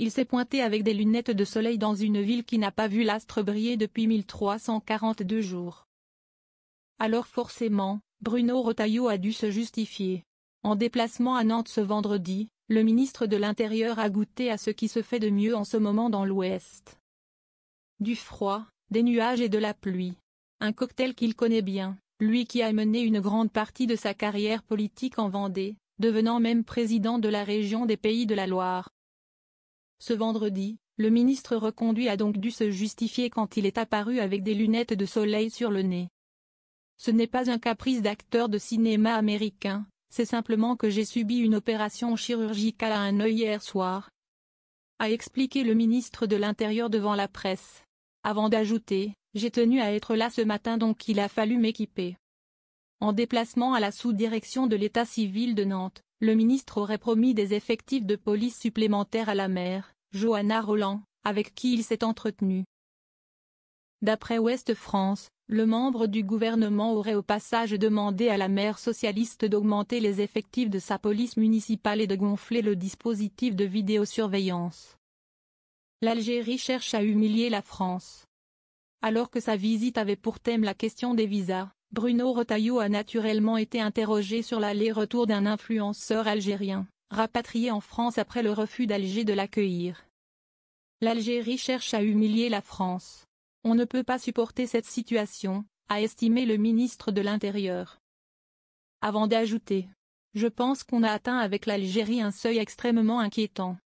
il s'est pointé avec des lunettes de soleil dans une ville qui n'a pas vu l'astre briller depuis 1342 jours. Alors forcément, Bruno Retailleau a dû se justifier. En déplacement à Nantes ce vendredi, le ministre de l'Intérieur a goûté à ce qui se fait de mieux en ce moment dans l'Ouest. Du froid, des nuages et de la pluie. Un cocktail qu'il connaît bien, lui qui a mené une grande partie de sa carrière politique en Vendée, devenant même président de la région des Pays de la Loire. Ce vendredi, le ministre reconduit a donc dû se justifier quand il est apparu avec des lunettes de soleil sur le nez. Ce n'est pas un caprice d'acteur de cinéma américain, c'est simplement que j'ai subi une opération chirurgicale à un œil hier soir, a expliqué le ministre de l'Intérieur devant la presse. Avant d'ajouter, j'ai tenu à être là ce matin donc il a fallu m'équiper. En déplacement à la sous-direction de l'état civil de Nantes, le ministre aurait promis des effectifs de police supplémentaires à la maire, Johanna Rolland, avec qui il s'est entretenu. D'après Ouest France, le membre du gouvernement aurait au passage demandé à la maire socialiste d'augmenter les effectifs de sa police municipale et de gonfler le dispositif de vidéosurveillance. L'Algérie cherche à humilier la France. Alors que sa visite avait pour thème la question des visas, Bruno Retailleau a naturellement été interrogé sur l'aller-retour d'un influenceur algérien, rapatrié en France après le refus d'Alger de l'accueillir. L'Algérie cherche à humilier la France. On ne peut pas supporter cette situation, a estimé le ministre de l'Intérieur. Avant d'ajouter, je pense qu'on a atteint avec l'Algérie un seuil extrêmement inquiétant.